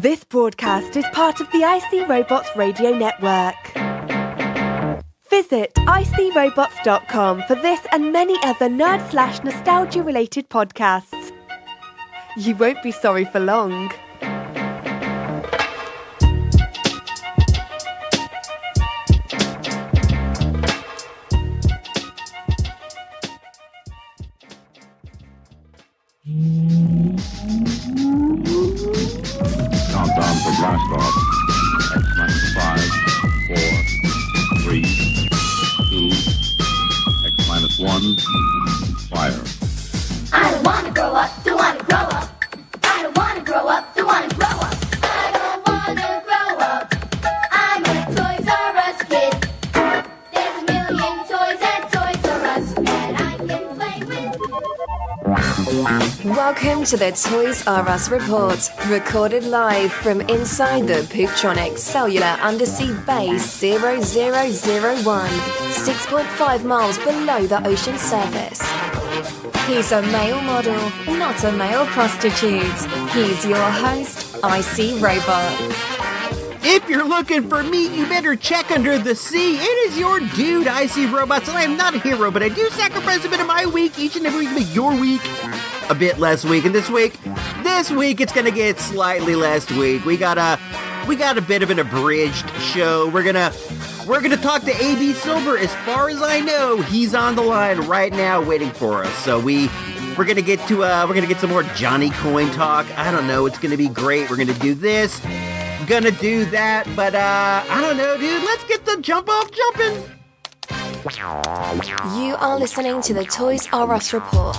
This broadcast is part of the IC Robots radio network. Visit icrobots.com for this and many other nerd/nostalgia-related podcasts. You won't be sorry for long. Countdown for blast off. X-5, 4, 3, 2, X-1, fire. I don't wanna grow up, don't wanna grow up. I don't wanna grow up, don't wanna grow up. I don't wanna grow up. I'm a Toys R Us kid. There's a million toys at Toys R Us that I can play with. Welcome to the Toys R Us Report, recorded live from inside the Pooptronic Cellular Undersea Base 0001, 6.5 miles below the ocean surface. He's a male model, not a male prostitute. He's your host, IC Robot. If you're looking for me, you better check under the sea. It is your dude, IC Robots, and I am not a hero, but I do sacrifice a bit of my week each and every week to make your week a bit less week. And this week it's gonna get slightly less week. We got a bit of an abridged show. We're gonna talk to AB Silver. As far as I know, he's on the line right now waiting for us. So we're gonna get some more Johnny Coin talk. I don't know, it's gonna be great. We're gonna do this, gonna do that, but I don't know, dude. Let's get the jump off jumping. You are listening to the Toys R Us Report.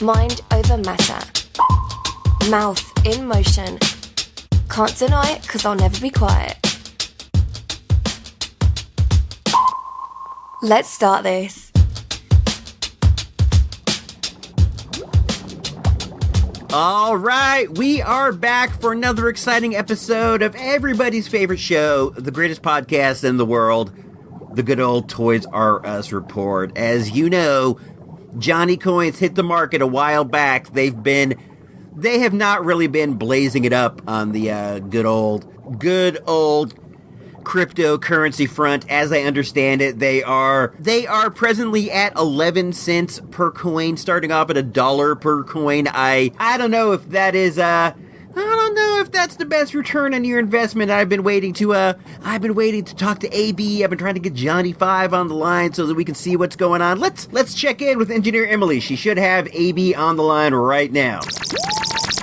Mind over matter. Mouth in motion. Can't deny it, cause I'll never be quiet. Let's start this. All right, we are back for another exciting episode of everybody's favorite show, the greatest podcast in the world, the good old Toys R Us Report. As you know, Johnny Coins hit the market a while back. They have not really been blazing it up on the good old cryptocurrency front. As I understand it, they are presently at 11 cents per coin, starting off at $1 per coin. I don't know if that is I don't know if that's the best return on your investment. I've been waiting to talk to AB. I've been trying to get Johnny 5 on the line so that we can see what's going on. Let's check in with Engineer Emily. She should have AB on the line right now.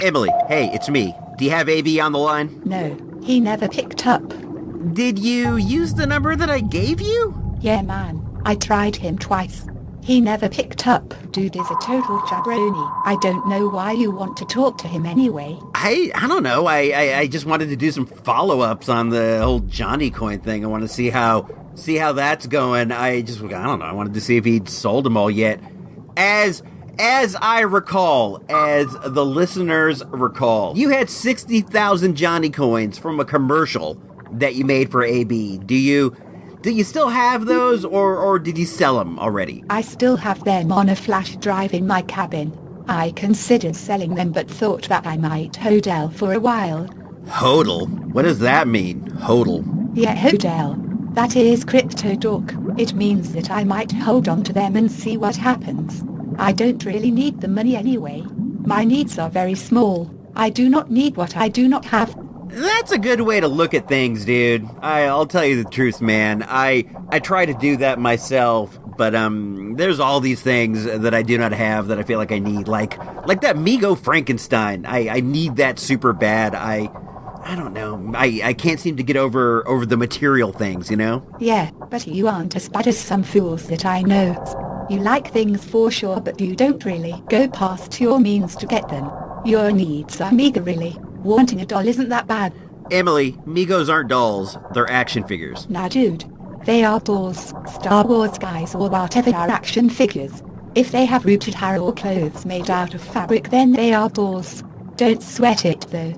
Emily, hey, it's me. Do you have AB on the line? No, he never picked up. Did you use the number that I gave you? Yeah, man. I tried him twice. He never picked up. Dude is a total jabroni. I don't know why you want to talk to him anyway. I don't know. I just wanted to do some follow-ups on the whole Johnny Coin thing. I want to see how that's going. I don't know. I wanted to see if he'd sold them all yet. As I recall, as the listeners recall, you had 60,000 Johnny Coins from a commercial that you made for AB. Do you still have those, or did you sell them already? I still have them on a flash drive in my cabin. I considered selling them but thought that I might hodl for a while. Hodl? What does that mean, hodl? Yeah, hodl. That is crypto talk. It means that I might hold on to them and see what happens. I don't really need the money anyway. My needs are very small. I do not need what I do not have. That's a good way to look at things, dude. I'll tell you the truth, man. I try to do that myself, but there's all these things that I do not have that I feel like I need, like that Mego Frankenstein. I need that super bad. I don't know. I can't seem to get over the material things, you know? Yeah, but you aren't as bad as some fools that I know. You like things for sure, but you don't really go past your means to get them. Your needs are meager, really. Wanting a doll isn't that bad. Emily, Megos aren't dolls. They're action figures. Now, dude, they are dolls, Star Wars guys, or whatever are action figures. If they have rooted hair or clothes made out of fabric, then they are dolls. Don't sweat it, though.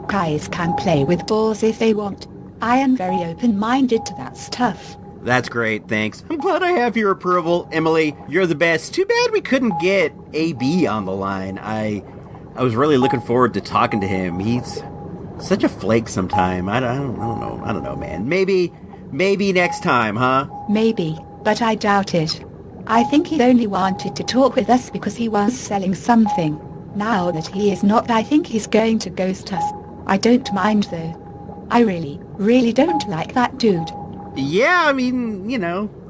Guys can play with dolls if they want. I am very open-minded to that stuff. That's great, thanks. I'm glad I have your approval, Emily. You're the best. Too bad we couldn't get AB on the line. I I was really looking forward to talking to him. He's such a flake sometime. I don't know, man. Maybe next time, huh? Maybe, but I doubt it. I think he only wanted to talk with us because he was selling something. Now that he is not, I think he's going to ghost us. I don't mind though. I really don't like that dude. Yeah, I mean,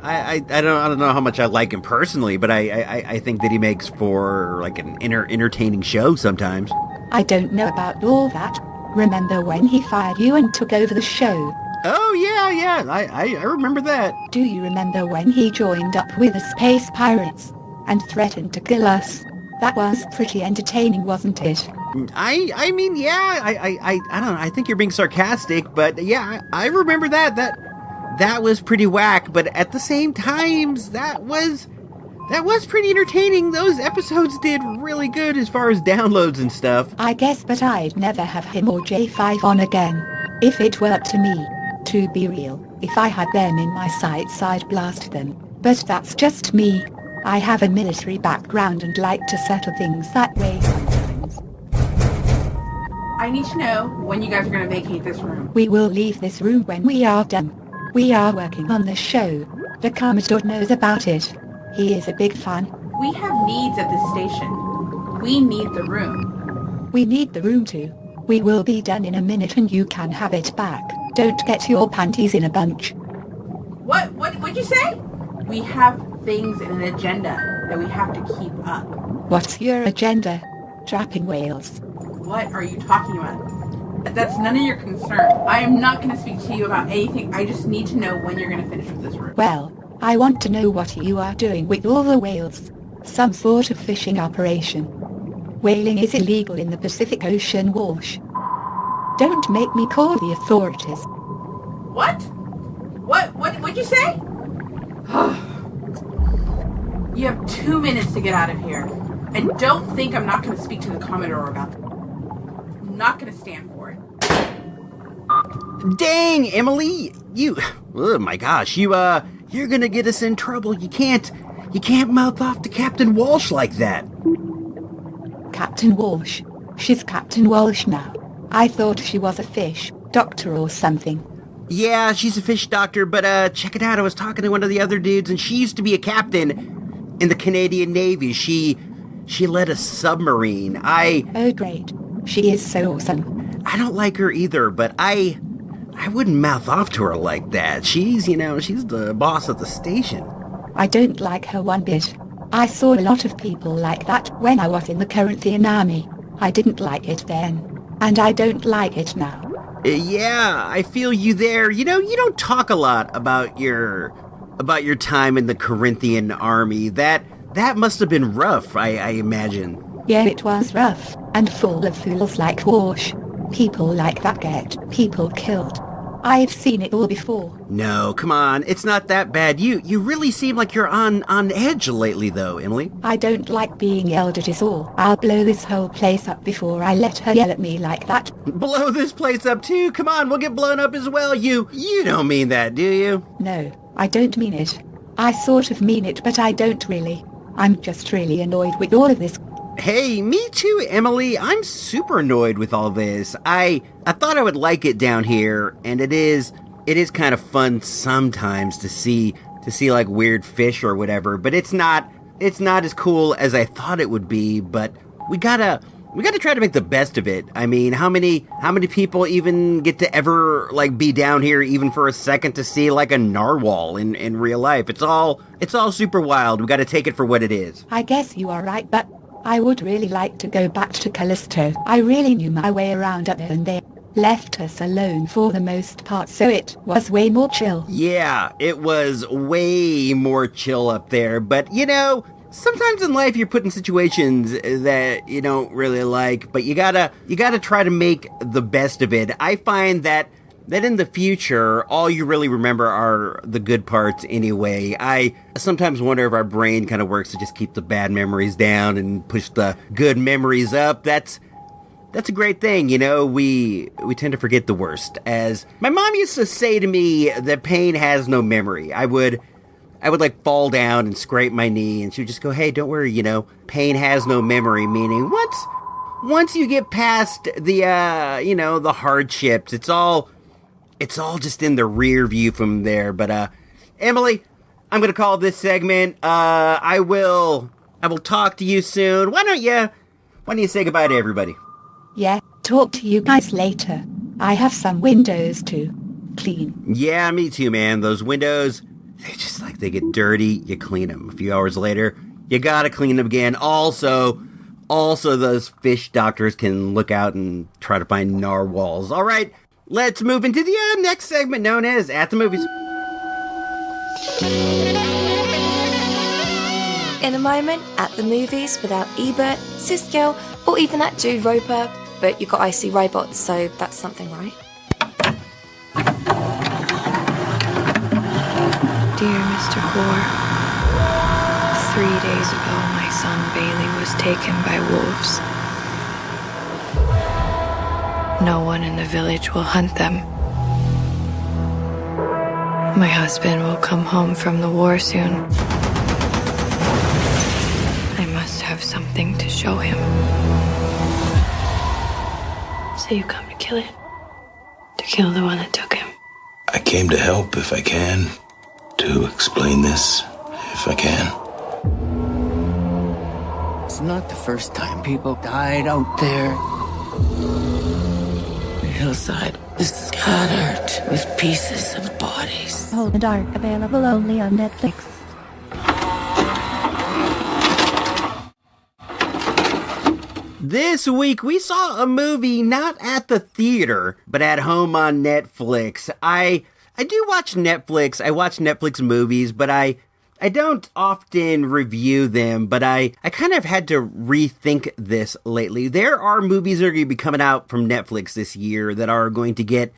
I don't know how much I like him personally, but I think that he makes for like an entertaining show sometimes. I don't know about all that. Remember when he fired you and took over the show? Oh, yeah, I remember that. Do you remember when he joined up with the space pirates and threatened to kill us? That was pretty entertaining, wasn't it? I mean, yeah, I don't know, I think you're being sarcastic, but yeah, I remember that was pretty whack, but at the same times, that was pretty entertaining. Those episodes did really good as far as downloads and stuff. I guess, but I'd never have him or J5 on again. If it were up to me, to be real, if I had them in my sights, I'd blast them. But that's just me. I have a military background and like to settle things that way sometimes. I need to know when you guys are going to vacate this room. We will leave this room when we are done. We are working on the show. The Commodore knows about it. He is a big fan. We have needs at this station. We need the room. We need the room too. We will be done in a minute and you can have it back. Don't get your panties in a bunch. What'd you say? We have things in an agenda that we have to keep up. What's your agenda? Trapping whales. What are you talking about? That's none of your concern. I am not going to speak to you about anything. I just need to know when you're going to finish with this room. Well, I want to know what you are doing with all the whales. Some sort of fishing operation. Whaling is illegal in the Pacific Ocean, Walsh. Don't make me call the authorities. What'd you say? You have 2 minutes to get out of here. And don't think I'm not going to speak to the Commodore about it. I'm not going to stand for it. Dang, Emily, oh my gosh, you're gonna get us in trouble. You can't mouth off to Captain Walsh like that. Captain Walsh? She's Captain Walsh now. I thought she was a fish doctor or something. Yeah, she's a fish doctor, but check it out. I was talking to one of the other dudes, and she used to be a captain in the Canadian Navy. She led a submarine. Oh, great. She is so awesome. I don't like her either, but I wouldn't mouth off to her like that. She's the boss of the station. I don't like her one bit. I saw a lot of people like that when I was in the Corinthian army. I didn't like it then, and I don't like it now. Yeah, I feel you there. You don't talk a lot about your time in the Corinthian army. That must have been rough, I imagine. Yeah, it was rough, and full of fools like Walsh. People like that get people killed. I've seen it all before. No, come on, it's not that bad. You really seem like you're on edge lately, though, Emily. I don't like being yelled at is all. I'll blow this whole place up before I let her yell at me like that. Blow this place up too? Come on, we'll get blown up as well. You don't mean that, do you? No, I don't mean it. I sort of mean it, but I don't really. I'm just really annoyed with all of this. Hey, me too, Emily. I'm super annoyed with all this. I thought I would like it down here, and it is kind of fun sometimes to see like weird fish or whatever, but it's not as cool as I thought it would be, but we gotta try to make the best of it. I mean, how many people even get to ever like be down here even for a second to see like a narwhal in real life? It's all super wild. We gotta take it for what it is. I guess you are right, but I would really like to go back to Callisto. I really knew my way around up there and they left us alone for the most part, so it was way more chill. Yeah, it was way more chill up there, but sometimes in life you're put in situations that you don't really like, but you gotta try to make the best of it. I find that in the future, all you really remember are the good parts anyway. I sometimes wonder if our brain kind of works to just keep the bad memories down and push the good memories up. That's a great thing, we tend to forget the worst. As my mom used to say to me that pain has no memory. I would like fall down and scrape my knee and she would just go, hey, don't worry, pain has no memory, meaning once you get past the the hardships, it's all just in the rear view from there. But Emily, I'm gonna call this segment. I will talk to you soon. Why don't you say goodbye to everybody? Yeah, talk to you guys later. I have some windows to clean. Yeah, me too, man. Those windows, they get dirty, you clean them. A few hours later, you gotta clean them again. Also, those fish doctors can look out and try to find narwhals. All right, let's move into the next segment known as At the Movies. In a moment, at the movies without Ebert, Siskel, or even that Jude Roper, but you got icy robots, so that's something, right? Dear Mr. Core, 3 days ago my son Bailey was taken by wolves. No one in the village will hunt them. My husband will come home from the war soon. I must have something to show him. So you come to kill it? To kill the one that took him? I came to help if I can. To explain this if I can. It's not the first time people died out there. The hillside is scattered with pieces of bodies. Hold the Dark, available only on Netflix. This week, we saw a movie not at the theater, but at home on Netflix. I do watch Netflix. I watch Netflix movies, but I don't often review them, but I kind of had to rethink this lately. There are movies that are going to be coming out from Netflix this year that are going to get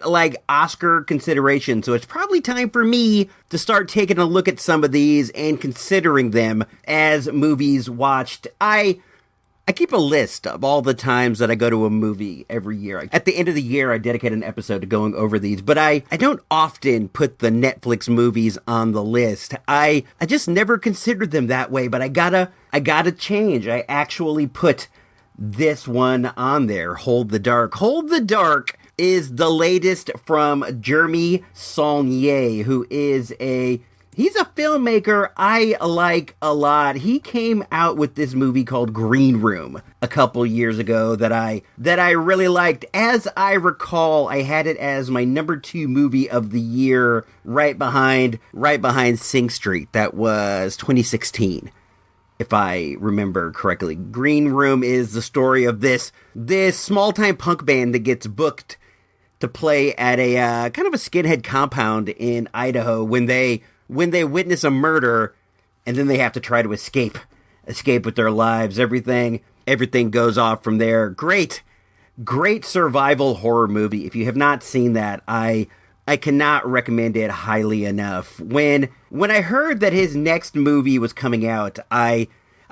like Oscar consideration. So it's probably time for me to start taking a look at some of these and considering them as movies watched. I keep a list of all the times that I go to a movie every year. At the end of the year, I dedicate an episode to going over these, but I don't often put the Netflix movies on the list. I just never considered them that way, but I gotta change. I actually put this one on there, Hold the Dark. Hold the Dark is the latest from Jeremy Saulnier, who is he's a filmmaker I like a lot. He came out with this movie called Green Room a couple years ago that I really liked. As I recall, I had it as my number 2 movie of the year, right behind Sing Street. That was 2016, if I remember correctly. Green Room is the story of this small-time punk band that gets booked to play at a kind of a skinhead compound in Idaho when they witness a murder, and then they have to try to escape with their lives. Everything goes off from there. Great survival horror movie. If you have not seen that, I cannot recommend it highly enough. When I heard that his next movie was coming out, I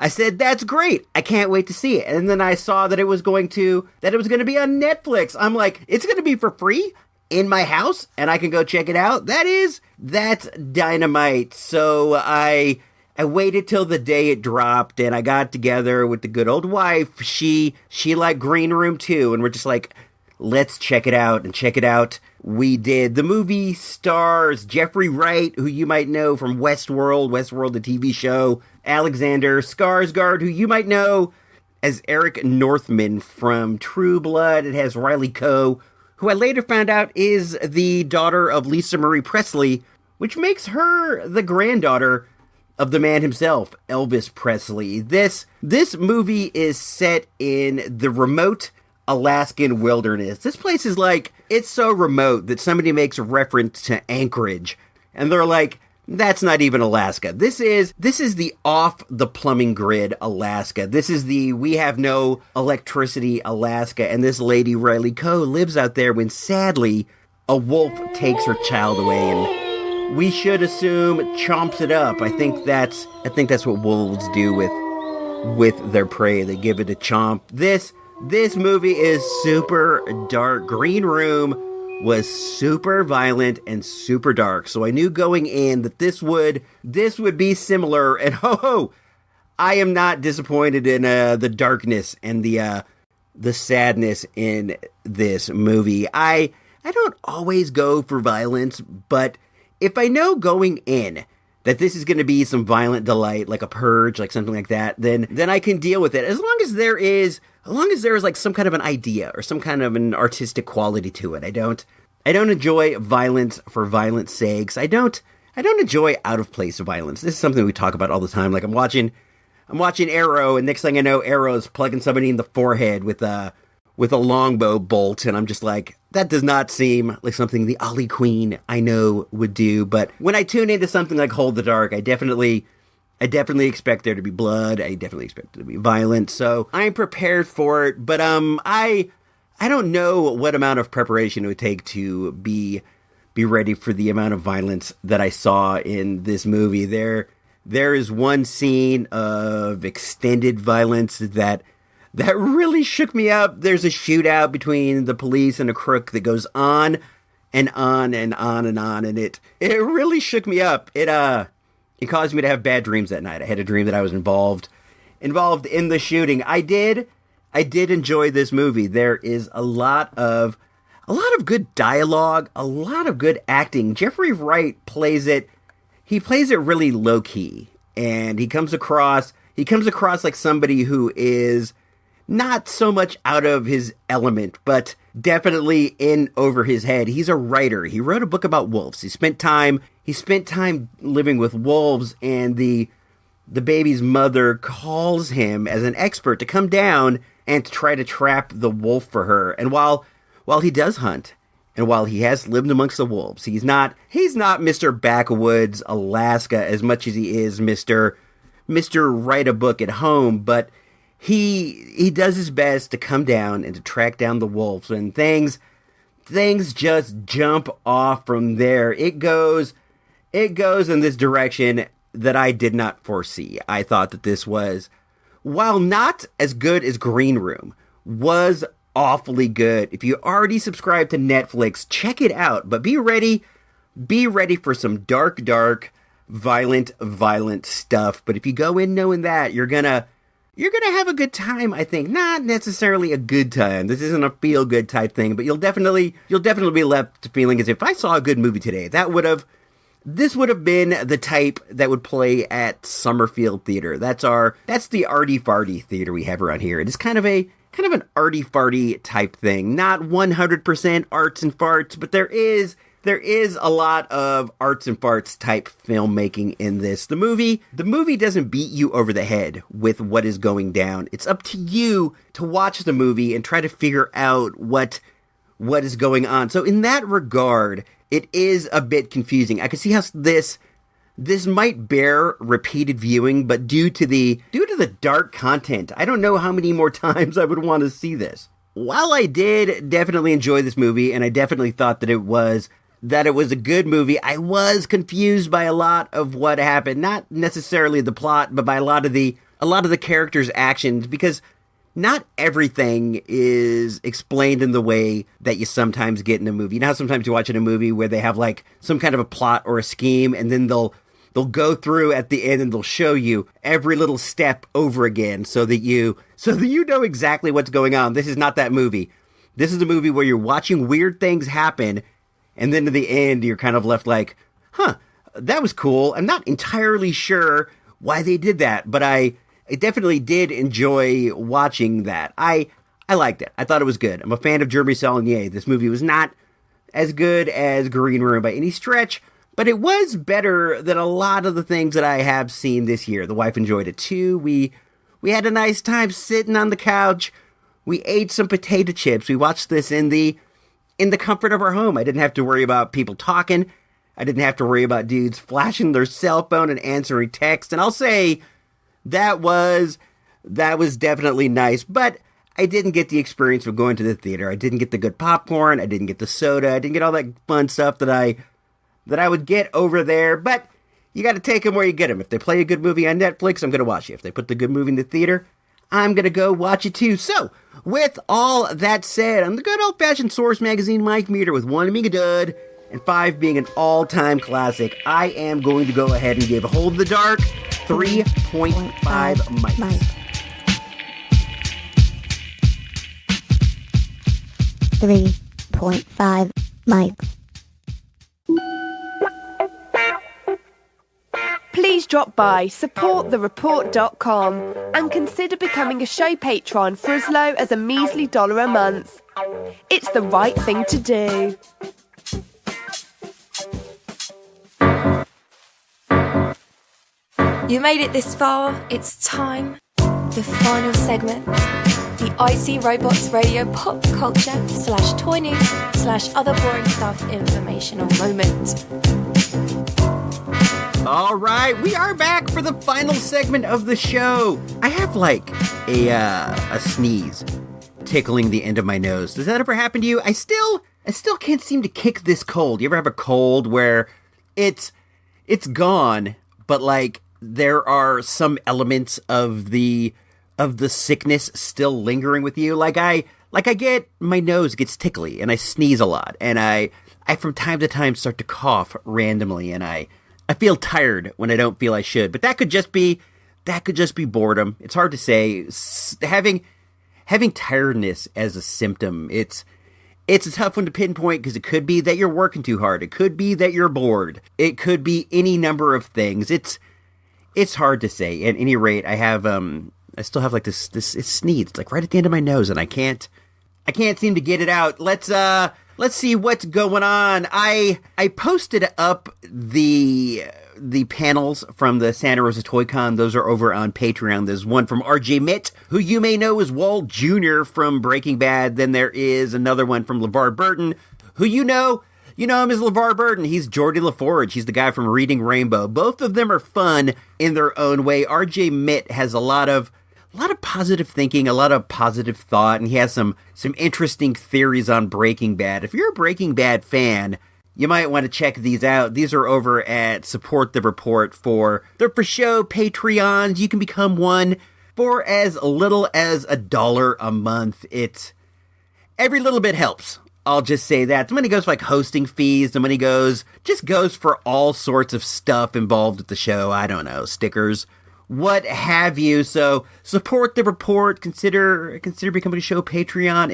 said, that's great. I can't wait to see it. And then I saw that it was going to be on Netflix. I'm like, it's going to be for free in my house and I can go check it out. That's dynamite. So I waited till the day it dropped and I got together with the good old wife. She liked Green Room too, and we're just like, let's check it out. We did. The movie stars Jeffrey Wright, who you might know from Westworld, the TV show. Alexander Skarsgård, who you might know as Eric Northman from True Blood. It has Riley Coe, who I later found out is the daughter of Lisa Marie Presley, which makes her the granddaughter of the man himself, Elvis Presley. This movie is set in the remote Alaskan wilderness. This place is it's so remote that somebody makes a reference to Anchorage, and they're like, that's not even Alaska. This is the off the plumbing grid Alaska. This is the we have no electricity Alaska. And this lady, Riley Coe, lives out there when sadly a wolf takes her child away, and we should assume chomps it up. I think that's what wolves do with their prey. They give it a chomp. This movie is super dark. Green Room was super violent and super dark. So I knew going in that this would be similar. And I am not disappointed in the darkness and the sadness in this movie. I don't always go for violence, but if I know going in that this is going to be some violent delight, like a Purge, like something like that, then I can deal with it. As long as there is like some kind of an idea or some kind of an artistic quality to it. I don't enjoy violence for violence sakes. I don't enjoy out of place violence. This is something we talk about all the time. Like I'm watching Arrow, and next thing I know, Arrow is plugging somebody in the forehead with a longbow bolt, and I'm just like, that does not seem like something the Ollie Queen I know would do. But when I tune into something like Hold the Dark, I definitely expect there to be blood. I definitely expect there to be violence. So I'm prepared for it. But I don't know what amount of preparation it would take to be ready for the amount of violence that I saw in this movie. There is one scene of extended violence that really shook me up. There's a shootout between the police and a crook that goes on and on and on and on, and it really shook me up. It caused me to have bad dreams that night. I had a dream that I was involved in the shooting. I did enjoy this movie. There is a lot of good dialogue, a lot of good acting. Jeffrey Wright plays it really low key, and he comes across like somebody who is not so much out of his element, but definitely in over his head. He's a writer. He wrote a book about wolves. He spent time living with wolves, and the baby's mother calls him as an expert to come down and to try to trap the wolf for her. And while he does hunt, and while he has lived amongst the wolves, he's not Mr. Backwoods Alaska as much as he is Mr. Write a book at home, but he does his best to come down and to track down the wolves, and things just jump off from there. It goes in this direction that I did not foresee. I thought that this was, while not as good as Green Room, was awfully good. If you already subscribe to Netflix, check it out, but be ready for some dark, violent stuff. But if you go in knowing that, you're gonna have a good time, I think. Not necessarily a good time. This isn't a feel-good type thing, but you'll definitely be left feeling as if I saw a good movie today. This would have been the type that would play at Summerfield Theater. That's the arty-farty theater we have around here. It is kind of an arty-farty type thing. Not 100% arts and farts, but there is a lot of arts and farts type filmmaking in this. The movie doesn't beat you over the head with what is going down. It's up to you to watch the movie and try to figure out what is going on. So in that regard, it is a bit confusing. I can see how this might bear repeated viewing, but due to the dark content, I don't know how many more times I would want to see this. While I did definitely enjoy this movie, and I definitely thought that it was a good movie, I was confused by a lot of what happened. Not necessarily the plot, but by a lot of the characters' actions, because not everything is explained in the way that you sometimes get in a movie. You know how sometimes you watch in a movie where they have like some kind of a plot or a scheme, and then they'll go through at the end and they'll show you every little step over again so that you know exactly what's going on. This is not that movie. This is a movie where you're watching weird things happen, and then at the end you're kind of left like, huh, that was cool. I'm not entirely sure why they did that, but I definitely did enjoy watching that. I liked it. I thought it was good. I'm a fan of Jeremy Saulnier. This movie was not as good as Green Room by any stretch, but it was better than a lot of the things that I have seen this year. The wife enjoyed it too. We had a nice time sitting on the couch. We ate some potato chips. We watched this in the comfort of our home. I didn't have to worry about people talking. I didn't have to worry about dudes flashing their cell phone and answering text. And I'll say that was definitely nice, but I didn't get the experience of going to the theater. I didn't get the good popcorn. I didn't get the soda. I didn't get all that fun stuff that I would get over there. But you got to take them where you get them. If they play a good movie on Netflix, I'm going to watch it. If they put the good movie in the theater, I'm going to go watch it too. So, with all that said, I'm the good old-fashioned Source Magazine Mike Meter, with 1 being a dud and 5 being an all-time classic. I am going to go ahead and give Hold the Dark 3.5 mics. 3.5 mics. Please drop by supportthereport.com and consider becoming a show patron for as low as a measly $1 a month. It's the right thing to do. You made it this far, it's time. The final segment. The IC Robots Radio pop culture / toy news / other boring stuff informational moment. All right, we are back for the final segment of the show. I have like a sneeze tickling the end of my nose. Does that ever happen to you? I still can't seem to kick this cold. You ever have a cold where it's gone, but like there are some elements of the sickness still lingering with you? Like I get, my nose gets tickly and I sneeze a lot, and I from time to time start to cough randomly, and I feel tired when I don't feel I should, but that could just be boredom. It's hard to say. Having tiredness as a symptom, it's a tough one to pinpoint, because it could be that you're working too hard. It could be that you're bored. It could be any number of things. It's hard to say. At any rate, I still have like this sneeze. It's like right at the end of my nose, and I can't seem to get it out. Let's see what's going on. I posted up the panels from the Santa Rosa Toy Con. Those are over on Patreon. There's one from RJ Mitt, who you may know as Walt Jr. from Breaking Bad. Then there is another one from LeVar Burton, who you know him as LeVar Burton. He's Geordie LaForge. He's the guy from Reading Rainbow. Both of them are fun in their own way. RJ Mitt has a lot of positive thinking, a lot of positive thought, and he has some interesting theories on Breaking Bad. If you're a Breaking Bad fan, you might want to check these out. These are over at Support the Report they're for show Patreons. You can become one for as little as $1 a month. Every little bit helps. I'll just say that. The money goes for like hosting fees. The money goes for all sorts of stuff involved with the show. I don't know, stickers, what have you. So support the report. Consider becoming a show Patreon.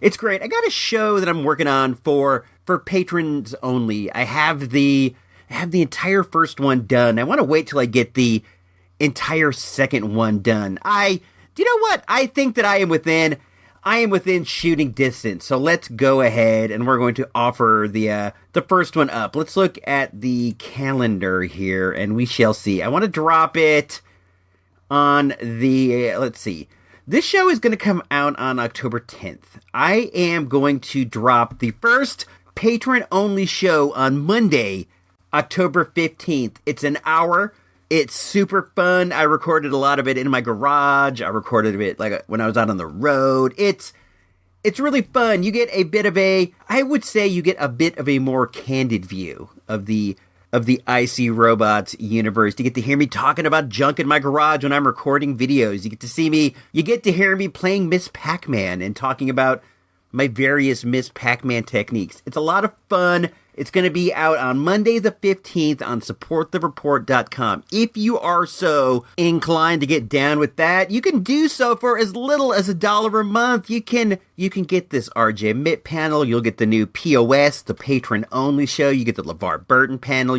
It's great. I got a show that I'm working on for patrons only. I have the entire first one done. I want to wait till I get the entire second one done. Do you know what? I think that I am within shooting distance. So let's go ahead, and we're going to offer the first one up. Let's look at the calendar here, and we shall see. I want to drop it on let's see. This show is going to come out on October 10th. I am going to drop the first patron-only show on Monday, October 15th. It's an hour. It's super fun. I recorded a lot of it in my garage. I recorded it like when I was out on the road. It's really fun. You get a bit of a more candid view of the IC Robots universe. You get to hear me talking about junk in my garage when I'm recording videos. You get to hear me playing Miss Pac-Man and talking about my various Miss Pac-Man techniques. It's a lot of fun. It's going to be out on Monday the 15th on supportthereport.com. If you are so inclined to get down with that, you can do so for as little as $1 a month. You can get this RJ Mitt panel. You'll get the new POS, the patron-only show. You get the LeVar Burton panel.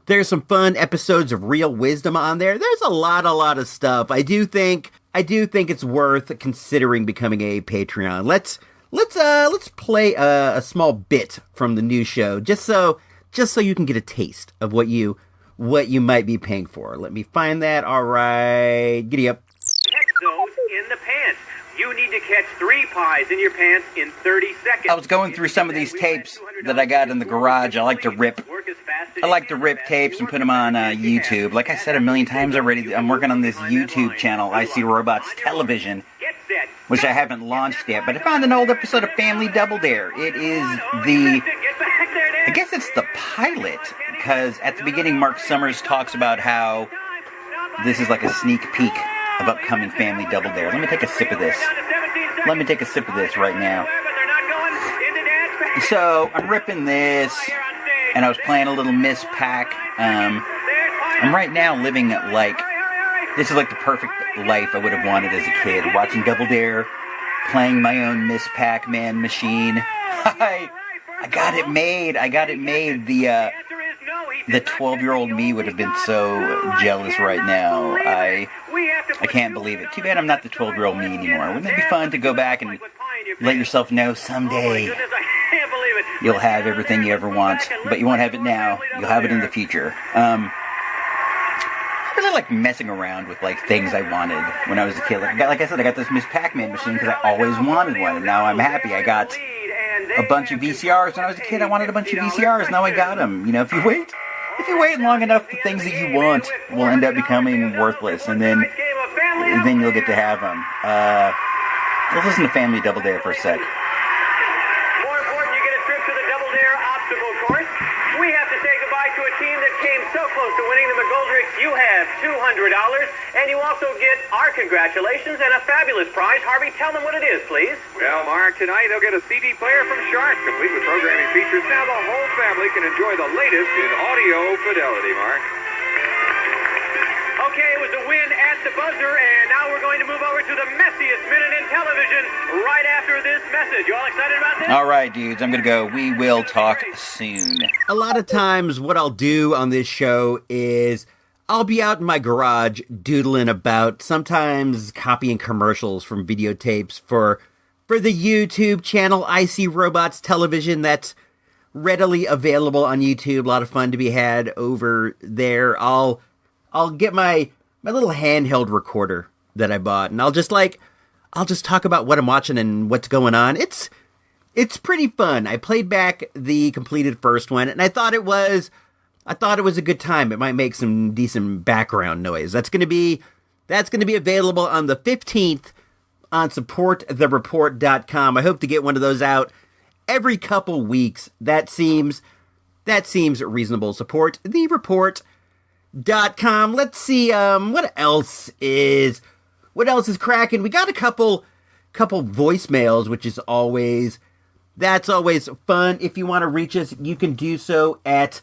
There's some fun episodes of Real Wisdom on there. There's a lot of stuff. I do think it's worth considering becoming a Patreon. Let's play a small bit from the new show, just so you can get a taste of what you might be paying for. Let me find that. All right, giddy up. Catch those in the pants. You need to catch 3 pies in your pants in 30 seconds. I was going through some of these tapes that I got in the garage. I like to rip tapes and put them on YouTube. Like I said a million times already, I'm working on this YouTube channel, IC Robots Television, which I haven't launched yet, but I found an old episode of Family Double Dare. It is I guess it's the pilot, because at the beginning Mark Summers talks about how this is like a sneak peek of upcoming Family Double Dare. Let me take a sip of this. Right now. So, I'm ripping this, and I was playing a little Miss Pac. I I'm right now living like, this is like the perfect life I would have wanted as a kid. Watching Double Dare, playing my own Miss Pac-Man machine. I got it made. The 12-year-old me would have been so jealous right now. I can't believe it. Too bad I'm not the 12-year-old me anymore. Wouldn't it be fun to go back and let yourself know someday you'll have everything you ever want, but you won't have it now. You'll have it in the future. I really like messing around with like things I wanted when I was a kid. Like I said, I got this Miss Pac-Man machine because I always wanted one, and now I'm happy. I got a bunch of VCRs when I was a kid. I wanted a bunch of VCRs. Now I got them. You know, if you wait long enough, the things that you want will end up becoming worthless, and then you'll get to have them. Let's listen to Family Double Dare for a sec. More important, you get a trip to the Double Dare obstacle course. We have to say goodbye to a team that came so close to winning the McGoldricks. You have $200, and you also get our congratulations and a fabulous prize. Harvey, tell them what it is, please. Well, Mark, tonight they'll get a CD player from Shark, complete with programming features. Now the whole family can enjoy the latest in audio fidelity, Mark. Okay, it was a win at the buzzer, and now we're going to move over to the messiest minute in television right after this message. You all excited about this? All right, dudes, I'm going to go. We will talk soon. A lot of times what I'll do on this show is I'll be out in my garage doodling about, sometimes copying commercials from videotapes for the YouTube channel IC Robots Television. That's readily available on YouTube. A lot of fun to be had over there. I'll get my little handheld recorder that I bought, and I'll just talk about what I'm watching and what's going on. It's pretty fun. I played back the completed first one, and I thought it was a good time. It might make some decent background noise. That's gonna be available on the 15th on supportthereport.com. I hope to get one of those out every couple weeks. That seems reasonable. Support the report.com. Let's see what else is cracking. We got a couple voicemails, which is always fun. If you want to reach us, you can do so at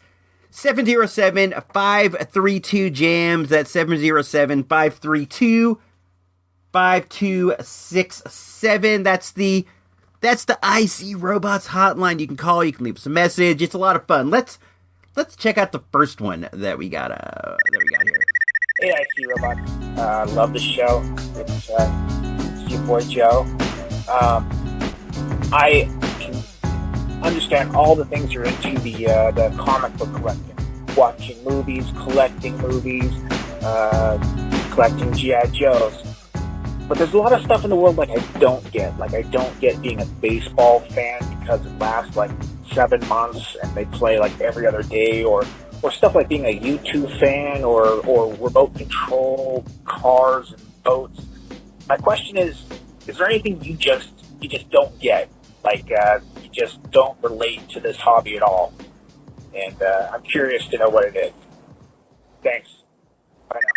707-532-JAMS. That's 707-532-5267. That's the IC Robots hotline. You can call, you can leave us a message. It's a lot of fun. Let's check out the first one that we got here. Hey, IC Robots. Love the show. It's your boy Joe. I can understand all the things you're into, the comic book collecting, watching movies, collecting movies, collecting G.I. Joes. But there's a lot of stuff in the world like I don't get. Like I don't get being a baseball fan because it lasts like 7 months and they play like every other day, or stuff like being a U2 fan or remote control cars and boats. My question is there anything you just don't get? Like you just don't relate to this hobby at all? And I'm curious to know what it is. Thanks. Bye now.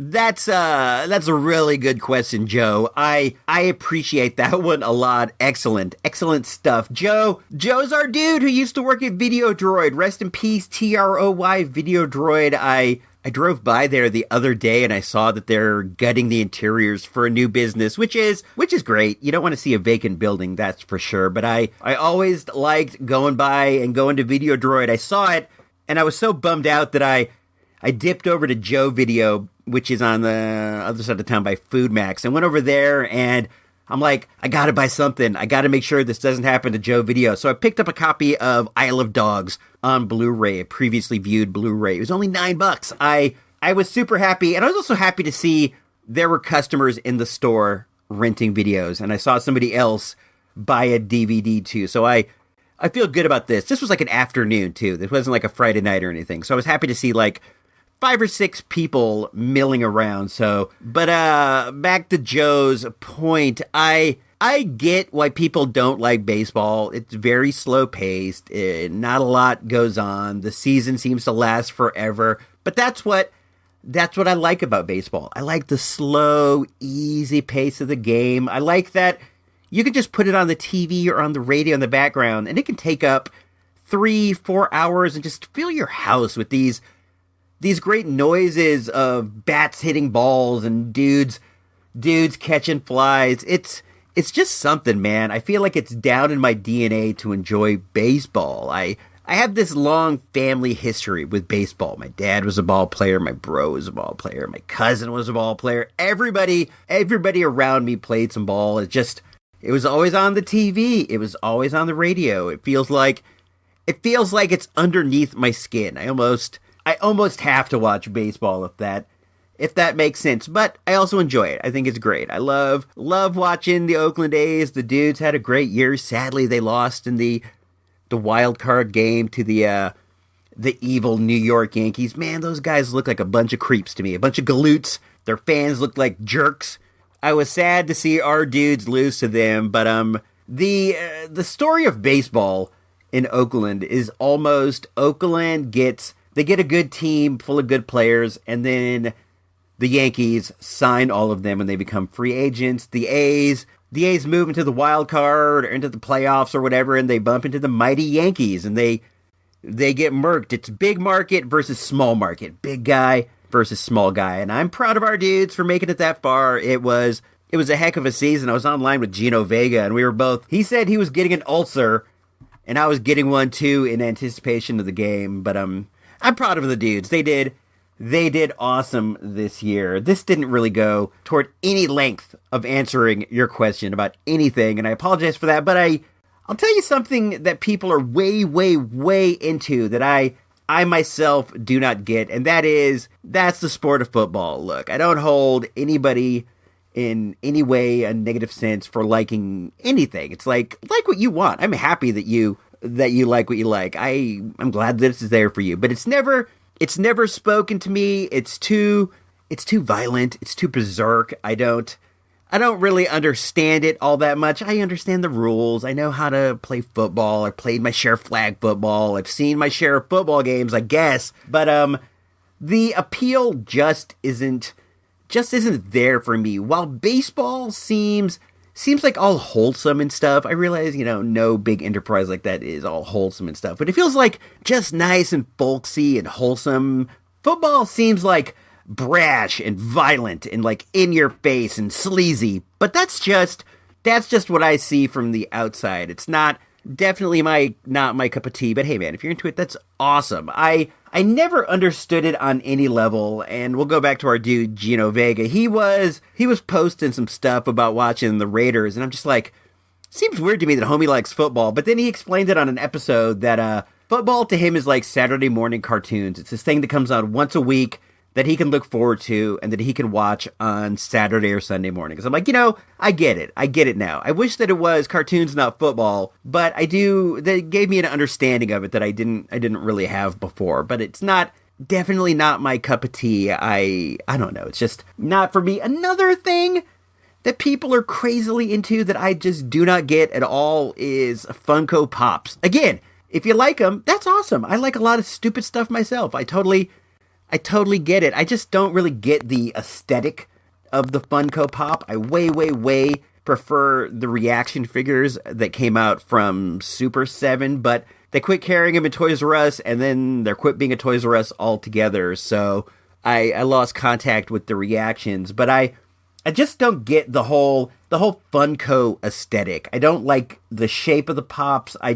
That's a really good question, Joe. I appreciate that one a lot. Excellent stuff. Joe's our dude who used to work at Videodroid. Rest in peace, TROY Videodroid. I drove by there the other day and I saw that they're gutting the interiors for a new business, which is great. You don't want to see a vacant building, that's for sure. But I always liked going by and going to Videodroid. I saw it and I was so bummed out that I dipped over to Joe Video, which is on the other side of town by Food Max. I went over there and I'm like, I gotta buy something. I gotta make sure this doesn't happen to Joe Video. So I picked up a copy of Isle of Dogs on Blu-ray, a previously viewed Blu-ray. It was only $9. I was super happy, and I was also happy to see there were customers in the store renting videos, and I saw somebody else buy a DVD too. So I feel good about this. This was like an afternoon too. This wasn't like a Friday night or anything. So I was happy to see like 5 or 6 people milling around. So, but back to Joe's point, I get why people don't like baseball. It's very slow paced. Not a lot goes on. The season seems to last forever. But that's what I like about baseball. I like the slow, easy pace of the game. I like that you can just put it on the TV or on the radio in the background, and it can take up 3-4 hours and just fill your house with these these great noises of bats hitting balls and dudes catching flies. It's just something, man. I feel like it's down in my DNA to enjoy baseball. I have this long family history with baseball. My dad was a ball player. My bro was a ball player. My cousin was a ball player. Everybody around me played some ball. It was always on the TV. It was always on the radio. It feels like it's underneath my skin. I almost have to watch baseball if that makes sense. But I also enjoy it. I think it's great. I love watching the Oakland A's. The dudes had a great year. Sadly, they lost in the wild card game to the evil New York Yankees. Man, those guys look like a bunch of creeps to me. A bunch of galoots. Their fans look like jerks. I was sad to see our dudes lose to them, but the story of baseball in Oakland is almost Oakland they get a good team full of good players, and then the Yankees sign all of them and they become free agents. The A's move into the wild card or into the playoffs or whatever, and they bump into the mighty Yankees, and they get murked. It's big market versus small market. Big guy versus small guy. And I'm proud of our dudes for making it that far. It was a heck of a season. I was online with Gino Vega, and we were both, he said he was getting an ulcer, and I was getting one too in anticipation of the game. But I'm proud of the dudes. They did awesome this year. This didn't really go toward any length of answering your question about anything, and I apologize for that, but I'll tell you something that people are way, way, way into that I myself do not get, and that's the sport of football. Look, I don't hold anybody in any way a negative sense for liking anything. It's like what you want. I'm happy that you like what you like. I'm glad that this is there for you, but it's never spoken to me. It's too violent. It's too berserk. I don't really understand it all that much. I understand the rules. I know how to play football. I played my share of flag football. I've seen my share of football games, I guess. But the appeal just isn't there for me. While baseball seems like all wholesome and stuff. I realize, no big enterprise like that is all wholesome and stuff, but it feels like just nice and folksy and wholesome. Football seems like brash and violent and like in your face and sleazy, but that's just what I see from the outside. It's definitely not my cup of tea, but hey man, if you're into it, that's awesome. I never understood it on any level, and we'll go back to our dude, Gino Vega. He was posting some stuff about watching the Raiders, and I'm just like, seems weird to me that homie likes football, but then he explained it on an episode that football to him is like Saturday morning cartoons. It's this thing that comes out once a week that he can look forward to and that he can watch on Saturday or Sunday morning. Because I'm like, I get it now. I wish that it was cartoons, not football, but that gave me an understanding of it that I didn't really have before. But it's definitely not my cup of tea. I don't know. It's just not for me. Another thing that people are crazily into that I just do not get at all is Funko Pops. Again, if you like them, that's awesome. I like a lot of stupid stuff myself. I totally get it. I just don't really get the aesthetic of the Funko Pop. I way, way, way prefer the reaction figures that came out from Super 7, but they quit carrying them in Toys R Us, and then they're quit being a Toys R Us altogether, so I lost contact with the reactions. But I just don't get the whole Funko aesthetic. I don't like the shape of the Pops. I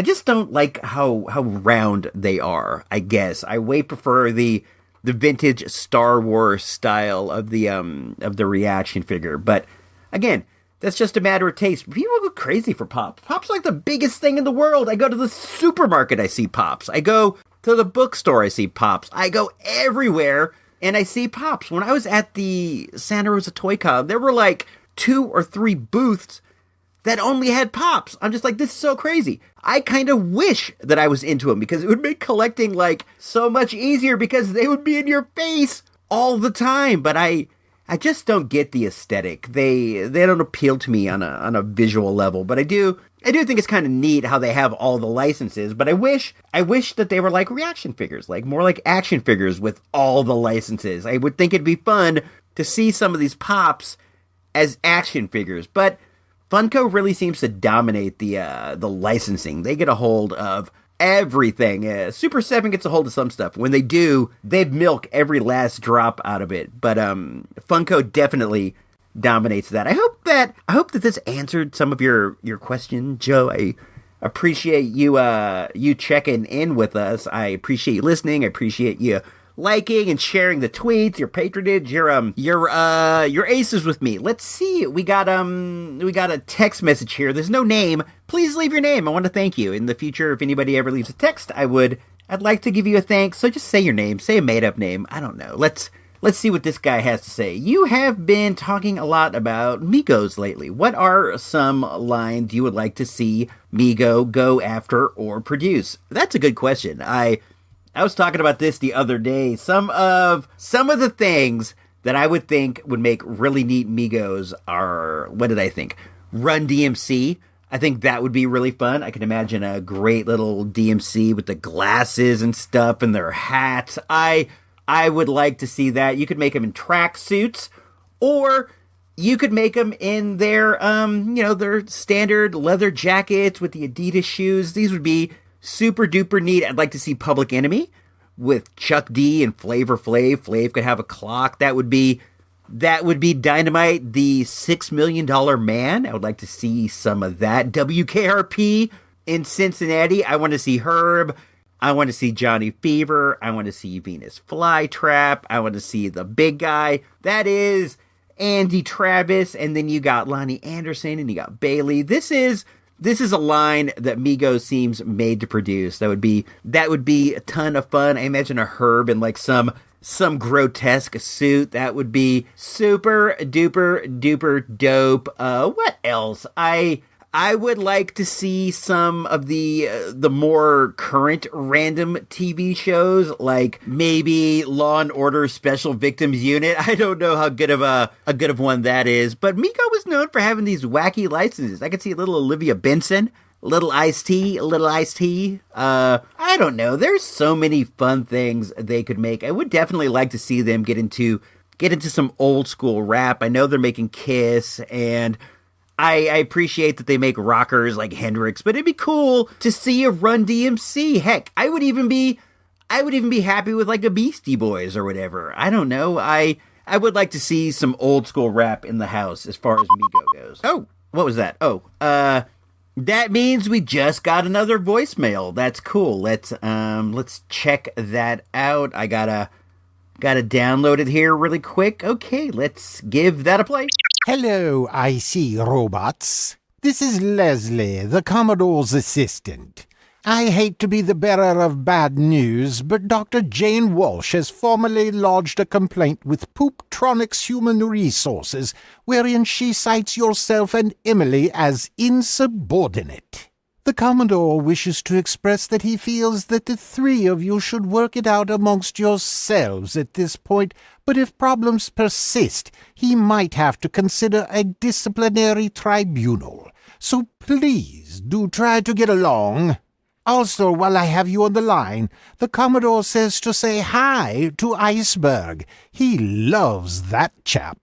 just don't like how round they are, I guess. I way prefer the vintage Star Wars style of the reaction figure. But again, that's just a matter of taste. People go crazy for Pops. Pops are like the biggest thing in the world. I go to the supermarket, I see Pops. I go to the bookstore, I see Pops. I go everywhere and I see Pops. When I was at the Santa Rosa Toy Con, there were like 2 or 3 booths that only had Pops. I'm just like, this is so crazy. I kind of wish that I was into them because it would make collecting like so much easier because they would be in your face all the time. But I just don't get the aesthetic. They don't appeal to me on a visual level. But I do think it's kind of neat how they have all the licenses. But I wish that they were like reaction figures, like more like action figures with all the licenses. I would think it'd be fun to see some of these Pops as action figures, but Funko really seems to dominate the licensing. They get a hold of everything. Super 7 gets a hold of some stuff. When they do, they milk every last drop out of it. But Funko definitely dominates that. I hope that this answered some of your question, Joe. I appreciate you checking in with us. I appreciate you listening. I appreciate you liking and sharing the tweets, your patronage, your aces with me. Let's see. We got a text message here. There's no name. Please leave your name. I want to thank you. In the future, if anybody ever leaves a text, I'd like to give you a thanks. So just say your name. Say a made up name. I don't know. Let's see what this guy has to say. You have been talking a lot about Megos lately. What are some lines you would like to see Mego go after or produce? That's a good question. I was talking about this the other day. Some of the things that I would think would make really neat Megos are, what did I think? Run DMC. I think that would be really fun. I can imagine a great little DMC with the glasses and stuff and their hats. I would like to see that. You could make them in track suits, or you could make them in their, their standard leather jackets with the Adidas shoes. These would be super duper neat. I'd like to see Public Enemy with Chuck D and Flavor Flav. Flav could have a clock. That would be dynamite. The $6 Million Man. I would like to see some of that. WKRP in Cincinnati. I want to see Herb. I want to see Johnny Fever. I want to see Venus Flytrap. I want to see the big guy. That is Andy Travis. And then you got Lonnie Anderson and you got Bailey. This is a line that Mego seems made to produce. That would be a ton of fun. I imagine a Herb in like some grotesque suit. That would be super duper duper dope. What else? I would like to see some of the more current random TV shows, like maybe Law and Order Special Victims Unit. I don't know how good of one that is, but Mego was known for having these wacky licenses. I could see a little Olivia Benson, a little Ice-T. I don't know. There's so many fun things they could make. I would definitely like to see them get into some old school rap. I know they're making Kiss, and I appreciate that they make rockers like Hendrix, but it'd be cool to see a Run DMC. Heck, I would even be happy with like a Beastie Boys or whatever. I don't know. I would like to see some old school rap in the house as far as Mego goes. Oh, what was that? Oh, that means we just got another voicemail. That's cool. Let's check that out. I gotta download it here really quick. Okay, let's give that a play. Hello, IC robots. This is Leslie, the Commodore's assistant. I hate to be the bearer of bad news, but Dr. Jane Walsh has formally lodged a complaint with Pooptronics Human Resources, wherein she cites yourself and Emily as insubordinate. The Commodore wishes to express that he feels that the three of you should work it out amongst yourselves at this point, but if problems persist, he might have to consider a disciplinary tribunal. So please do try to get along. Also, while I have you on the line, the Commodore says to say hi to Iceberg. He loves that chap.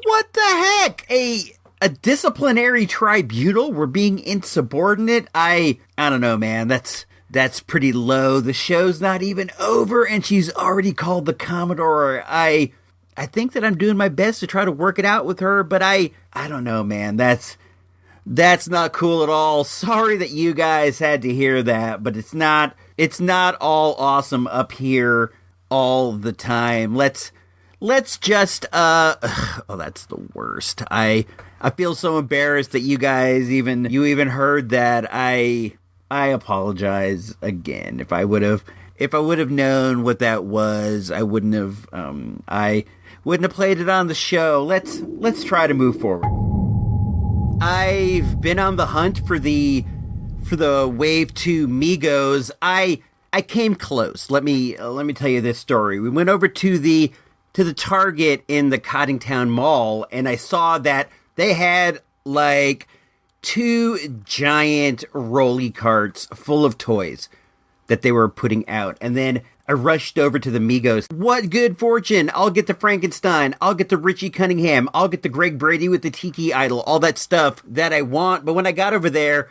What the heck? A disciplinary tribunal? We're being insubordinate? I don't know, man. That's pretty low. The show's not even over, and she's already called the Commodore. I think that I'm doing my best to try to work it out with her, but I don't know, man. That's not cool at all. Sorry that you guys had to hear that, but it's not all awesome up here all the time. Let's just oh, that's the worst. I feel so embarrassed that you guys even heard that. I apologize again. If I would have known what that was, I wouldn't have played it on the show. Let's try to move forward. I've been on the hunt for the Wave 2 Megos. I came close. Let me tell you this story. We went over to the Target in the Cottingtown Mall, and I saw that they had like 2 giant rolly carts full of toys that they were putting out. And then I rushed over to the Megos. What good fortune! I'll get the Frankenstein. I'll get the Richie Cunningham. I'll get the Greg Brady with the Tiki Idol. All that stuff that I want. But when I got over there,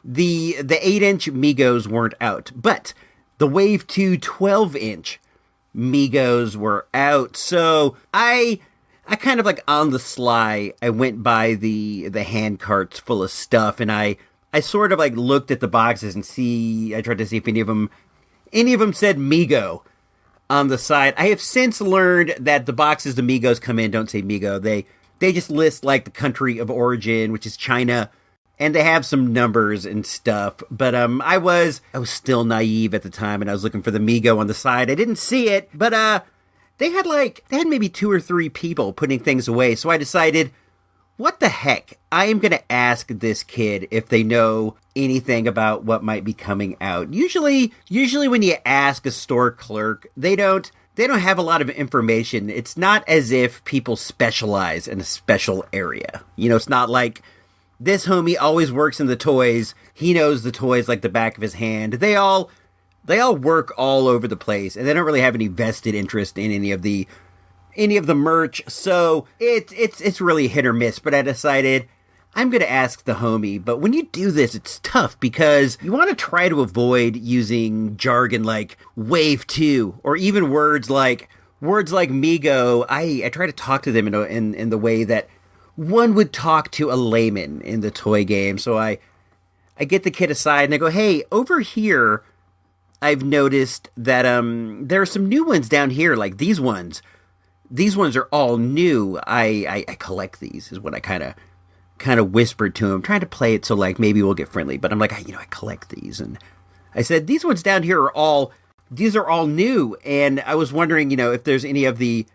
the 8-inch Megos weren't out, but the Wave 2 12-inch Megos were out. So I kind of like on the sly, I went by the hand carts full of stuff, and I sort of like looked at the boxes and I tried to see if any of them said Mego on the side. I have since learned that the boxes the Megos come in don't say Mego. They just list like the country of origin, which is China, and they have some numbers and stuff. But I was still naive at the time, and I was looking for the Mego on the side. I didn't see it, but they had maybe 2 or 3 people putting things away. So I decided, what the heck? I am going to ask this kid if they know anything about what might be coming out. Usually when you ask a store clerk, they don't have a lot of information. It's not as if people specialize in a special area. You know, it's not like this homie always works in the toys. He knows the toys like the back of his hand. They all work all over the place, and they don't really have any vested interest in any of the merch. So it's really hit or miss. But I decided I'm going to ask the homie. But when you do this, it's tough because you want to try to avoid using jargon like Wave 2 or even words like Mego. I try to talk to them in the way that one would talk to a layman in the toy game. So I get the kid aside and I go, hey, over here, I've noticed that there are some new ones down here, like these ones. These ones are all new. I collect these, is what I kind of whispered to him, trying to play it so like maybe we'll get friendly. But I'm like, I collect these, and I said these ones down here are all new, and I was wondering, if there's any of the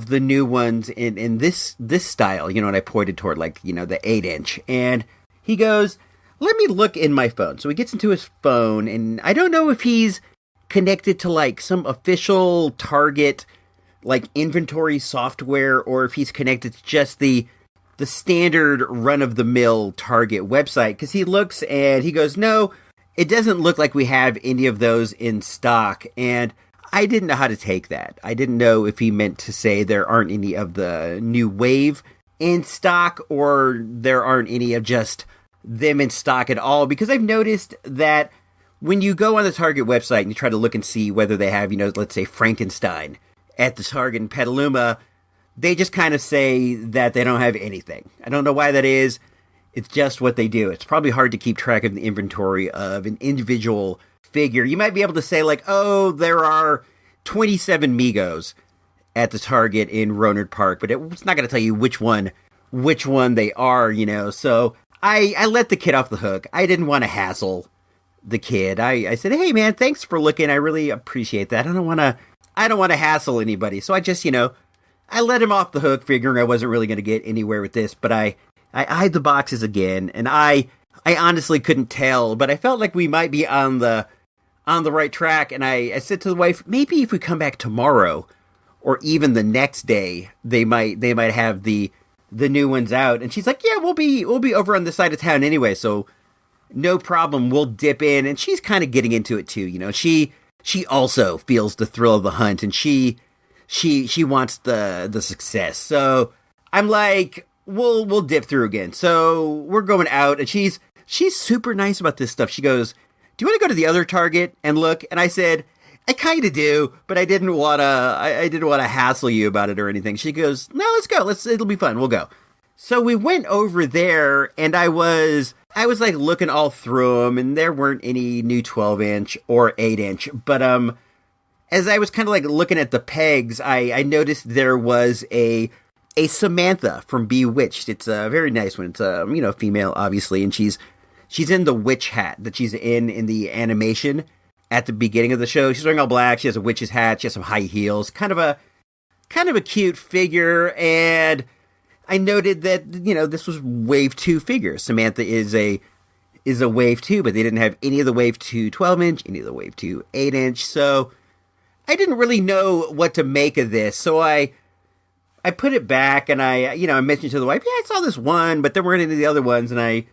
new ones in this style, and I pointed toward the 8-inch, and he goes, let me look in my phone. So he gets into his phone, and I don't know if he's connected to like some official Target like inventory software, or if he's connected to just the standard run-of-the-mill Target website, because he looks and he goes, no, it doesn't look like we have any of those in stock. And I didn't know how to take that. I didn't know if he meant to say there aren't any of the new Wave in stock, or there aren't any of just them in stock at all, because I've noticed that when you go on the Target website and you try to look and see whether they have, let's say Frankenstein at the Target in Petaluma, they just kind of say that they don't have anything. I don't know why that is. It's just what they do. It's probably hard to keep track of the inventory of an individual figure. You might be able to say like, oh, there are 27 Megos at the Target in Rohnert Park, but it's not going to tell you which one they are, So I let the kid off the hook. I didn't want to hassle the kid. I said, hey man, thanks for looking. I really appreciate that. I don't want to hassle anybody. So I just, I let him off the hook, figuring I wasn't really going to get anywhere with this. But I eyed the boxes again, and I honestly couldn't tell, but I felt like we might be on the right track. And I said to the wife, maybe if we come back tomorrow, or even the next day, they might have the new ones out. And she's like, yeah, we'll be over on this side of town anyway, so no problem. We'll dip in. And she's kind of getting into it too. She also feels the thrill of the hunt, and she wants the success. So I'm like, we'll dip through again. So we're going out, and she's super nice about this stuff. She goes, do you want to go to the other Target and look? And I said, I kind of do, but I didn't want to hassle you about it or anything. She goes, no, let's go. It'll be fun. We'll go. So we went over there, and I was like looking all through them, and there weren't any new 12-inch or 8-inch. But as I was kind of like looking at the pegs, I noticed there was a Samantha from Bewitched. It's a very nice one. It's a female, obviously, and she's in the witch hat that she's in the animation at the beginning of the show. She's wearing all black. She has a witch's hat. She has some high heels. Kind of a cute figure. And I noted that, this was Wave 2 figures. Samantha is a Wave 2, but they didn't have any of the Wave 2 12-inch, any of the Wave 2 8-inch. So I didn't really know what to make of this. So I put it back, and I mentioned to the wife, yeah, I saw this one, but there weren't any of the other ones. And I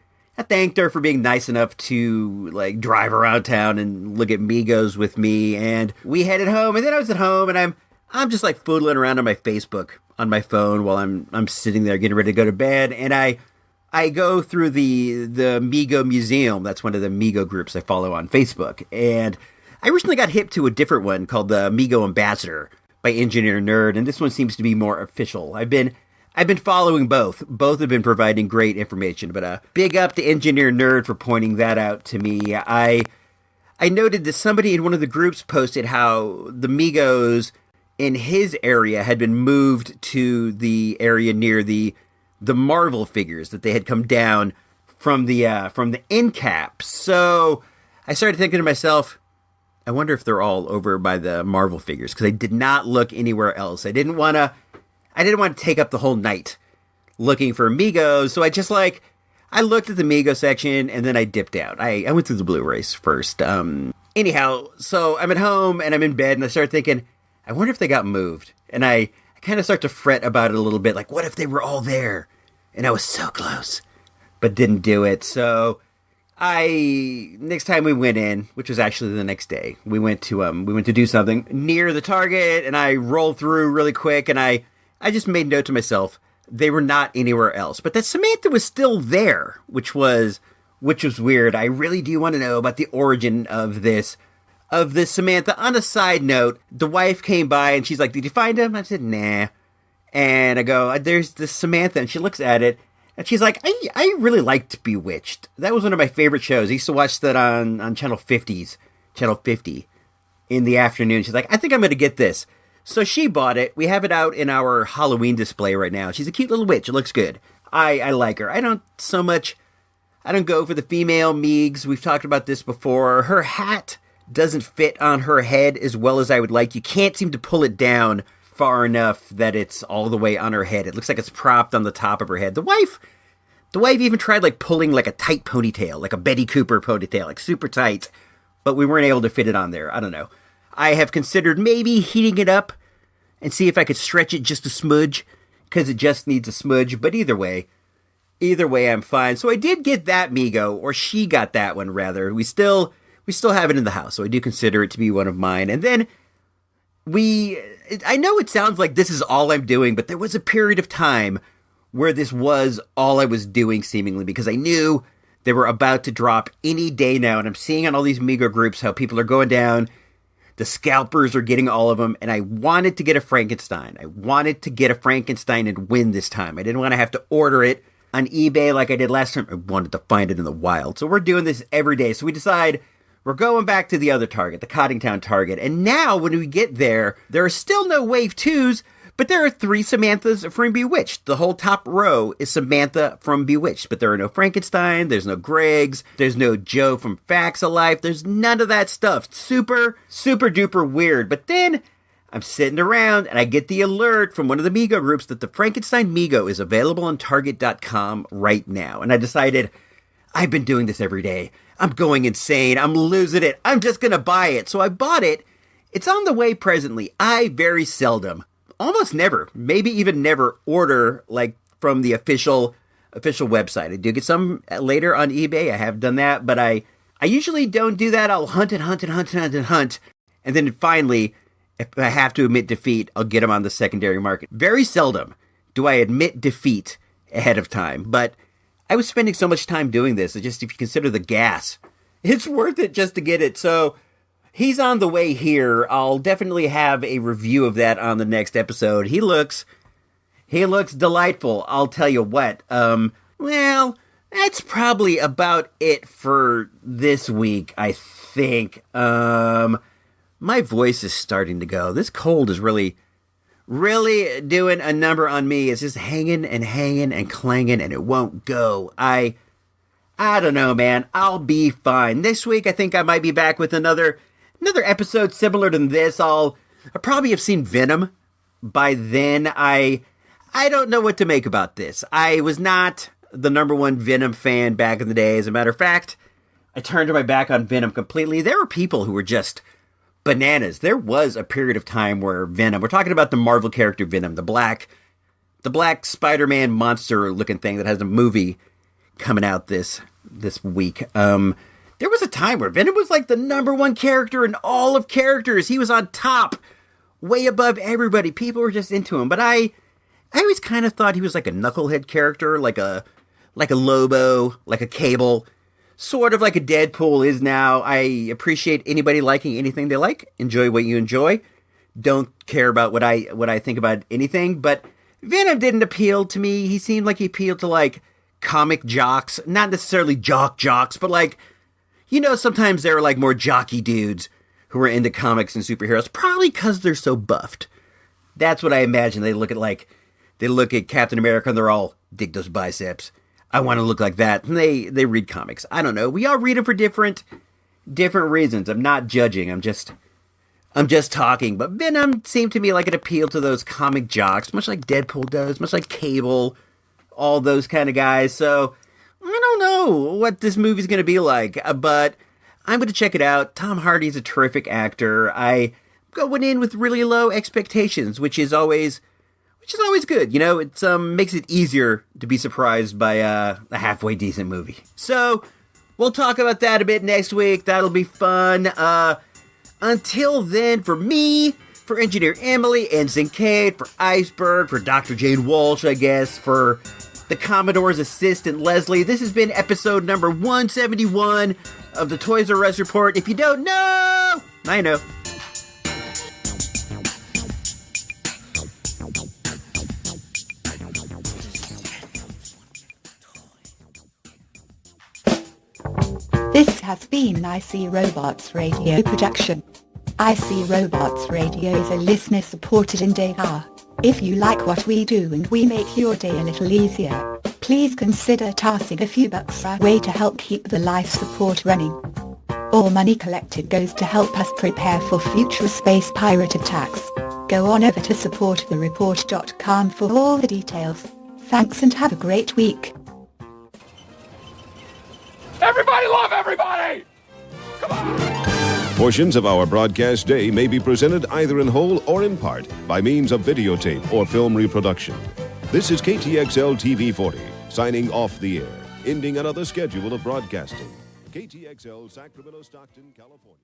thanked her for being nice enough to like drive around town and look at Megos with me. And we headed home, and then I was at home, and I'm just like foodling around on my Facebook on my phone while I'm sitting there getting ready to go to bed. And I I go through the Mego Museum. That's one of the Mego groups I follow on Facebook. And I recently got hip to a different one called the Mego Ambassador by Engineer Nerd, and this one seems to be more official. I've been following both. Both have been providing great information, but big up to Engineer Nerd for pointing that out to me. I noted that somebody in one of the groups posted how the Megos in his area had been moved to the area near the Marvel figures, that they had come down from the end cap. So I started thinking to myself, I wonder if they're all over by the Marvel figures, because I did not look anywhere else. I didn't want to take up the whole night looking for Megos, so I looked at the Mego section and then I dipped out. I went through the Blu-rays first. Anyhow, so I'm at home and I'm in bed and I start thinking, I wonder if they got moved. And I kind of start to fret about it a little bit, like, what if they were all there? And I was so close, but didn't do it. So next time we went in, which was actually the next day, we went to do something near the Target, and I rolled through really quick, and I just made note to myself, they were not anywhere else. But that Samantha was still there, which was weird. I really do want to know about the origin of this Samantha. On a side note, the wife came by and she's like, "Did you find him?" I said, "Nah." And I go, "There's this Samantha," and she looks at it and she's like, I really liked Bewitched. That was one of my favorite shows. I used to watch that on Channel 50 in the afternoon. She's like, "I think I'm going to get this." So she bought it. We have it out in our Halloween display right now. She's a cute little witch. It looks good. I like her. I don't go for the female Megs. We've talked about this before. Her hat doesn't fit on her head as well as I would like. You can't seem to pull it down far enough that it's all the way on her head. It looks like it's propped on the top of her head. The wife even tried pulling a tight ponytail, like a Betty Cooper ponytail, super tight, but we weren't able to fit it on there. I don't know. I have considered maybe heating it up and see if I could stretch it just a smudge, because it just needs a smudge. But either way, I'm fine. So I did get that Mego, or she got that one rather. We still have it in the house, so I do consider it to be one of mine. And then I know it sounds like this is all I'm doing, but there was a period of time where this was all I was doing, seemingly, because I knew they were about to drop any day now, and I'm seeing on all these Mego groups how people are going down. The scalpers are getting all of them, and I wanted to get a Frankenstein. I wanted to get a Frankenstein and win this time. I didn't want to have to order it on eBay like I did last time. I wanted to find it in the wild. So we're doing this every day. So we decide we're going back to the other Target, the Cottingtown Target. And now when we get there are still no Wave 2s, but there are 3 Samanthas from Bewitched. The whole top row is Samantha from Bewitched, but there are no Frankenstein, there's no Gregs, there's no Joe from Facts of Life, there's none of that stuff. Super, super duper weird. But then I'm sitting around and I get the alert from one of the Mego groups that the Frankenstein Mego is available on Target.com right now. And I decided, I've been doing this every day. I'm going insane. I'm losing it. I'm just going to buy it. So I bought it. It's on the way presently. I very seldom, almost never, maybe even never order from the official website. I do get some later on eBay. I have done that, but I usually don't do that. I'll hunt. And then finally, if I have to admit defeat, I'll get them on the secondary market. Very seldom do I admit defeat ahead of time, but I was spending so much time doing this. Just if you consider the gas, it's worth it just to get it. So he's on the way here. I'll definitely have a review of that on the next episode. He looks delightful. I'll tell you what. Well, that's probably about it for this week, I think. My voice is starting to go. This cold is really doing a number on me. It's just hanging and clanging, and it won't go. I don't know, man. I'll be fine. This week, I think I might be back with another episode similar to this. I probably have seen Venom by then. I don't know what to make about this. I was not the number one Venom fan back in the day. As a matter of fact, I turned my back on Venom completely. There were people who were just bananas. There was a period of time where Venom, we're talking about the Marvel character Venom, the black Spider-Man monster looking thing that has a movie coming out this week. There was a time where Venom was the number one character in all of characters. He was on top, way above everybody. People were just into him. But I always kind of thought he was like a knucklehead character, like a like a Lobo, like a Cable, sort of like a Deadpool is now. I appreciate anybody liking anything they like. Enjoy what you enjoy. Don't care about what I think about anything, but Venom didn't appeal to me. He seemed like he appealed to, like, comic jocks. Not necessarily jocks, but, like, you know, sometimes there are, like, more jockey dudes who are into comics and superheroes, probably because they're so buffed. That's what I imagine. They look at Captain America and they're all, dig those biceps. I want to look like that. And they read comics. I don't know. We all read them for different reasons. I'm not judging. I'm just talking. But Venom seemed to me like it appealed to those comic jocks, much like Deadpool does, much like Cable, all those kind of guys. So I don't know what this movie's going to be like, but I'm going to check it out. Tom Hardy's a terrific actor. I went in with really low expectations, which is always good. You know, it makes it easier to be surprised by a halfway decent movie. So we'll talk about that a bit next week. That'll be fun. Until then, for me, for Engineer Emily, Ensign Kate, for Iceberg, for Dr. Jane Walsh, I guess, for the Commodore's assistant, Leslie, this has been episode number 171 of the Toys R Us Report. If you don't know, I know. This has been IC Robots Radio production. IC Robots Radio is a listener-supported endeavor. If you like what we do and we make your day a little easier, please consider tossing a few bucks our way to help keep the life support running. All money collected goes to help us prepare for future space pirate attacks. Go on over to supportthereport.com for all the details. Thanks and have a great week. Everybody love everybody! Come on! Portions of our broadcast day may be presented either in whole or in part by means of videotape or film reproduction. This is KTXL TV 40, signing off the air, ending another schedule of broadcasting. KTXL, Sacramento, Stockton, California.